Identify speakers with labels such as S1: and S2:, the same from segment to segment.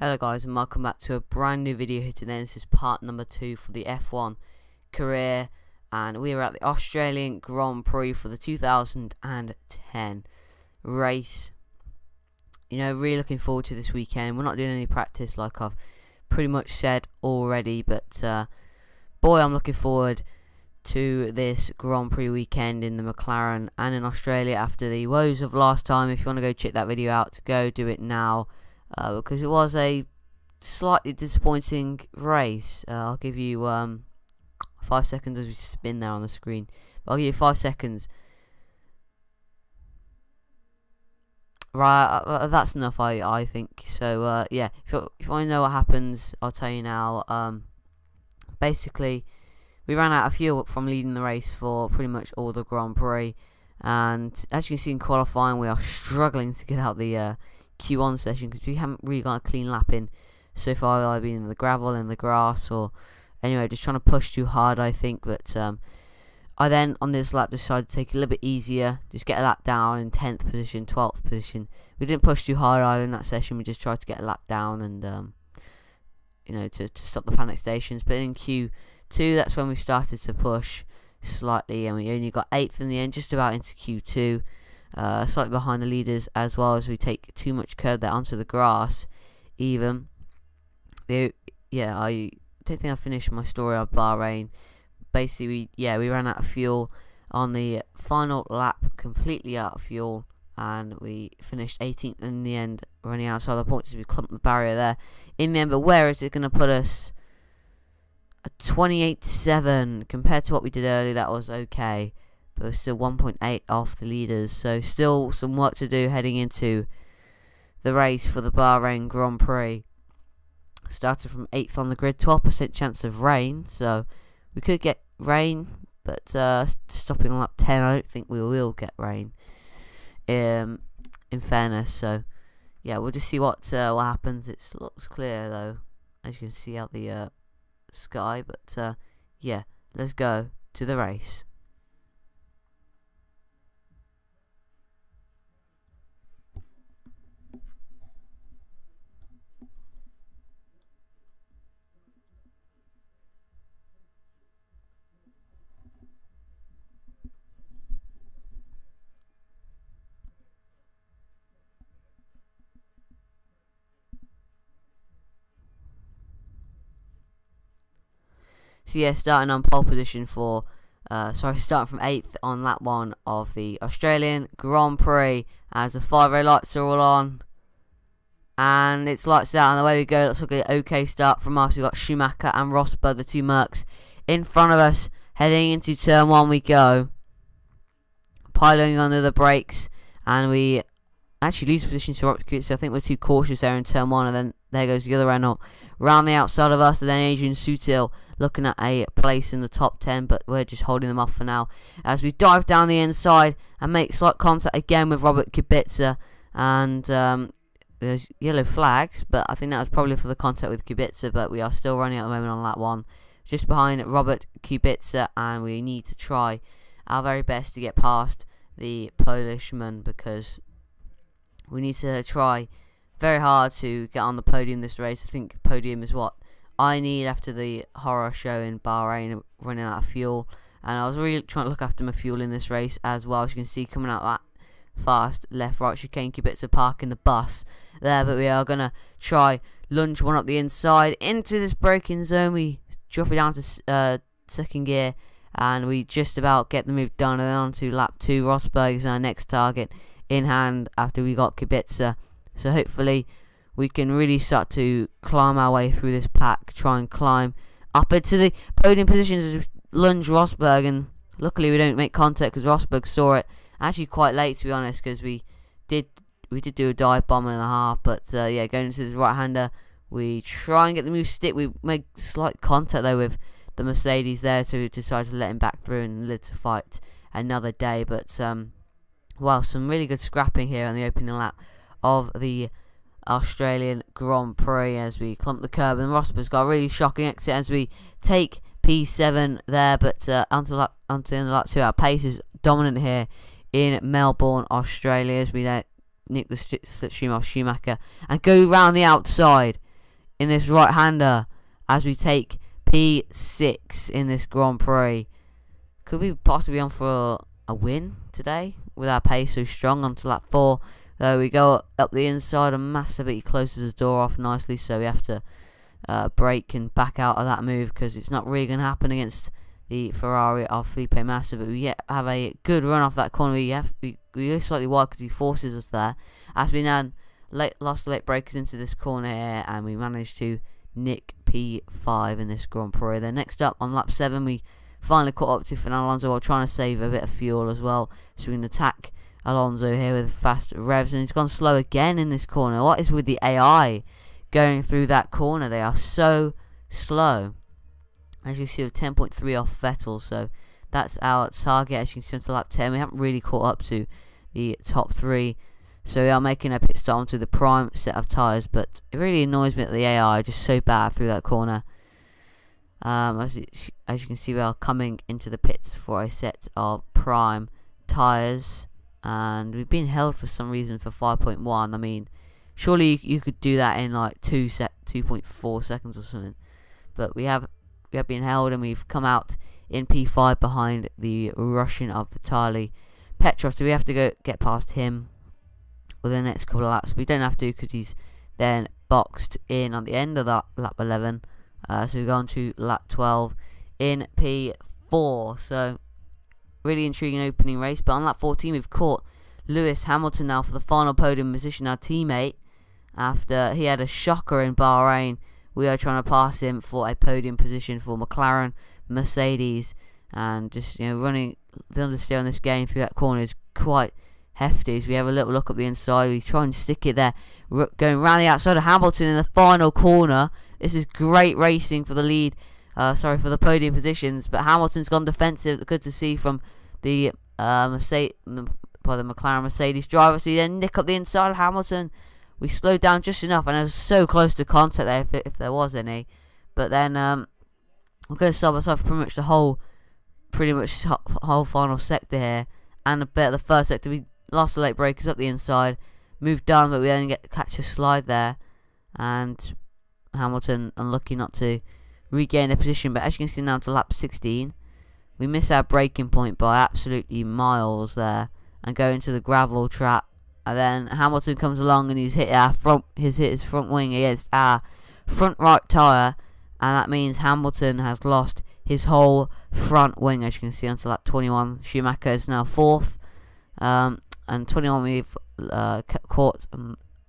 S1: Hello guys, and welcome back to a brand new video here today. This is part number 2 for the F1 career, and we are at the Australian Grand Prix for the 2010 race. You know, really looking forward to this weekend. We're not doing any practice like I've pretty much said already, but boy, I'm looking forward to this Grand Prix weekend in the McLaren and in Australia after the woes of last time. If you want to go check that video out, go do it now. Because it was a slightly disappointing race. I'll give you 5 seconds as we spin there on the screen. I'll give you 5 seconds. Right, that's enough, I think. So yeah, if you want to know what happens, I'll tell you now. Basically, we ran out of fuel from leading the race for pretty much all the Grand Prix, and as you can see in qualifying, we are struggling to get out the Q1 session because we haven't really got a clean lap in so far. I've been in the gravel, in the grass, or anyway, just trying to push too hard, I think. But I then on this lap decided to take it a little bit easier, just get a lap down in 10th position, 12th position. We didn't push too hard either in that session. We just tried to get a lap down and you know, to stop the panic stations. But in Q2, that's when we started to push slightly, and we only got 8th in the end, just about into Q2. Slightly behind the leaders as well, as we take too much curb there onto the grass. Even I don't think I finished my story of Bahrain. Basically, we ran out of fuel on the final lap, completely out of fuel, and we finished 18th in the end, running outside the points as we clumped the barrier there in the end. But where is it going to put us? A 28.7 compared to what we did earlier. That was okay, but we're still 1.8 off the leaders, so still some work to do heading into the race for the Bahrain Grand Prix. Started from 8th on the grid, 12% chance of rain, so we could get rain, but stopping on lap 10, I don't think we will get rain, in fairness. So yeah, we'll just see what happens. It looks clear though, as you can see out the sky, but yeah, let's go to the race. So yeah, starting on pole position for, starting from 8th on lap 1 of the Australian Grand Prix, as the 5 lights are all on, and it's lights out, and away we go. Looks like an okay start from us. We've got Schumacher and Rosberg, the two Mercs, in front of us. Heading into turn 1 we go, piling under the brakes, and we actually lose position to Robert Kubica. So I think we're too cautious there in turn 1, and then there goes the other Renault round the outside of us, and then Adrian Sutil looking at a place in the top 10, but we're just holding them off for now as we dive down the inside and make slight contact again with Robert Kubica. And there's yellow flags, but I think that was probably for the contact with Kubica, but we are still running at the moment on lap 1, just behind Robert Kubica, and we need to try our very best to get past the Polishman, because we need to try very hard to get on the podium this race. I think podium is what I need after the horror show in Bahrain, running out of fuel. And I was really trying to look after my fuel in this race as well. As you can see, coming out that fast, left, right chicane, Kubica parking the bus there. But we are going to try lunge one up the inside into this braking zone. We drop it down to second gear, and we just about get the move done. And then on to lap 2, Rosberg is our next target in hand after we got Kubica. So hopefully we can really start to climb our way through this pack, try and climb up into the podium positions as we lunge Rosberg, and luckily we don't make contact because Rosberg saw it actually quite late, to be honest, because we did do a dive bomb and a half. But yeah, going into this right-hander, we try and get the move stick. We make slight contact though with the Mercedes there, so we decided to let him back through and live to fight another day. But wow, some really good scrapping here on the opening lap of the Australian Grand Prix as we clump the curb, and Rosberg's got a really shocking exit as we take P7 there. But until lap 2, our pace is dominant here in Melbourne, Australia, as we nick the slipstream off Schumacher and go round the outside in this right-hander as we take P6 in this Grand Prix. Could we possibly be on for a win today with our pace so strong onto lap 4? There we go up the inside, and Massa, but he closes the door off nicely, so we have to brake and back out of that move because it's not really going to happen against the Ferrari of Felipe Massa. But we have a good run off that corner. We go slightly wide because he forces us there. As we now lost the late breakers into this corner here, and we managed to nick P5 in this Grand Prix. Then next up on lap 7, we finally caught up to Fernando Alonso while trying to save a bit of fuel as well, so we can attack Alonso here with fast revs, and he's gone slow again in this corner. What is with the AI going through that corner? They are so slow. As you see, with 10.3 off Vettel, so that's our target. As you can see, until lap 10, we haven't really caught up to the top 3, so we are making a pit stop onto the prime set of tyres. But it really annoys me that the AI are just so bad through that corner. As you can see, we are coming into the pits for a set of prime tyres, and we've been held for some reason for 5.1. I mean, surely you could do that in like 2.4 seconds or something, but we have been held, and we've come out in P5 behind the Russian of Vitaly Petrov, so we have to get past him within the next couple of laps. We don't have to because he's then boxed in on the end of that lap 11. So we go on to lap 12 in P4. So really intriguing opening race. But on lap 14, we've caught Lewis Hamilton now for the final podium position. Our teammate, after he had a shocker in Bahrain, we are trying to pass him for a podium position for McLaren, Mercedes, and just running the understeer on this game through that corner is quite hefty. As we have a little look up the inside, we try and stick it there, going around the outside of Hamilton in the final corner. This is great racing for the lead. For the podium positions, but Hamilton's gone defensive. Good to see from the McLaren Mercedes driver. So then nick up the inside of Hamilton. We slowed down just enough, and I was so close to contact there if there was any. But then we're going to stop ourselves the whole final sector here, and a bit of the first sector. We lost the late breakers up the inside, moved down, but we then catch a slide there, and Hamilton unlucky not to regain the position. But as you can see now to lap 16, we miss our braking point by absolutely miles there and go into the gravel trap. And then Hamilton comes along and he's hit his front wing against our front right tyre, and that means Hamilton has lost his whole front wing. As you can see onto lap 21, Schumacher is now 4th, and 21 we've caught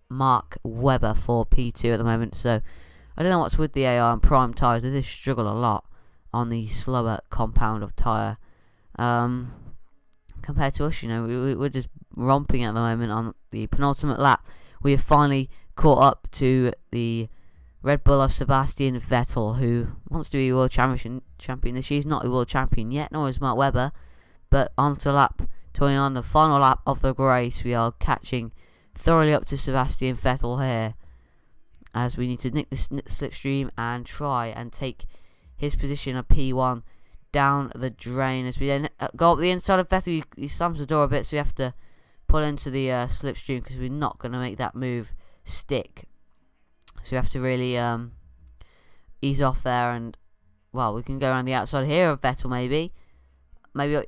S1: Mark Webber for P2 at the moment. So I don't know what's with the AI and prime tyres. They just struggle a lot on the slower compound of tyre. Compared to us, we're just romping at the moment on the penultimate lap. We have finally caught up to the Red Bull of Sebastian Vettel, who wants to be a world champion this year. He's not a world champion yet, nor is Mark Webber. But on to lap 29, the final lap of the race, we are catching thoroughly up to Sebastian Vettel here, as we need to nick the slipstream and try and take his position of P1 down the drain. As we then go up the inside of Vettel, he slams the door a bit, so we have to pull into the slipstream because we're not going to make that move stick. So we have to really ease off there, and well, we can go around the outside here of Vettel, maybe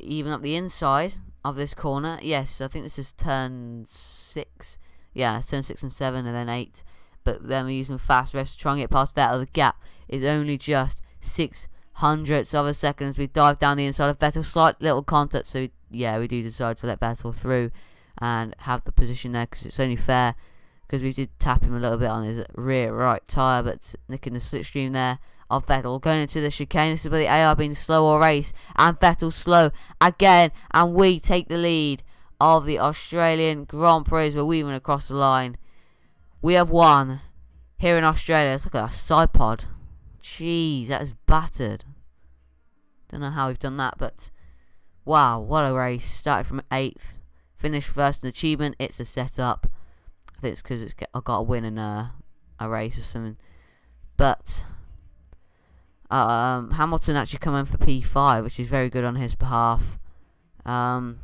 S1: even up the inside of this corner. Yes, I think this is turn 6. Yeah, it's turn 6 and 7 and then 8. But then we're using fast revs to try and get past Vettel. The gap is only just 600ths of a second as we dive down the inside of Vettel. Slight little contact, so we do decide to let Vettel through and have the position there because it's only fair, because we did tap him a little bit on his rear right tyre, but nicking the slipstream there of Vettel. Going into the chicane, this is where the AR being slow all race, and Vettel slow again, and we take the lead of the Australian Grand Prix as we're weaving across the line. We have won here in Australia. Let's look at our side pod. Jeez, that is battered. Don't know how we've done that, but wow, what a race. Started from 8th, finished first in achievement. It's a setup. I think it's because I got a win in a race or something. But Hamilton actually come in for P5, which is very good on his behalf. I'll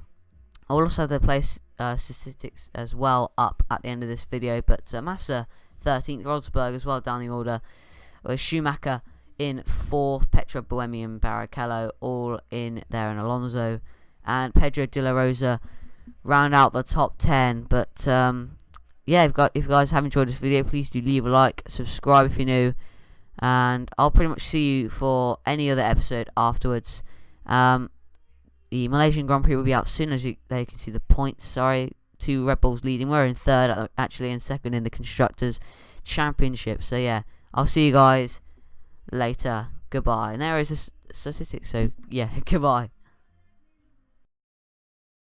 S1: also have the place statistics as well up at the end of this video, but Massa 13th. Rosberg as well down the order, with Schumacher in 4th, Petrov, Buemi and Barrichello all in there, and Alonso and Pedro de la Rosa round out the top 10. But yeah, if you guys have enjoyed this video, please do leave a like, subscribe if you're new, and I'll pretty much see you for any other episode afterwards. The Malaysian Grand Prix will be out soon, as there you can see the points. Sorry, 2 Red Bulls leading. We're in 3rd actually, and 2nd in the Constructors' Championship. So yeah, I'll see you guys later. Goodbye. And there is a statistic. So yeah, goodbye.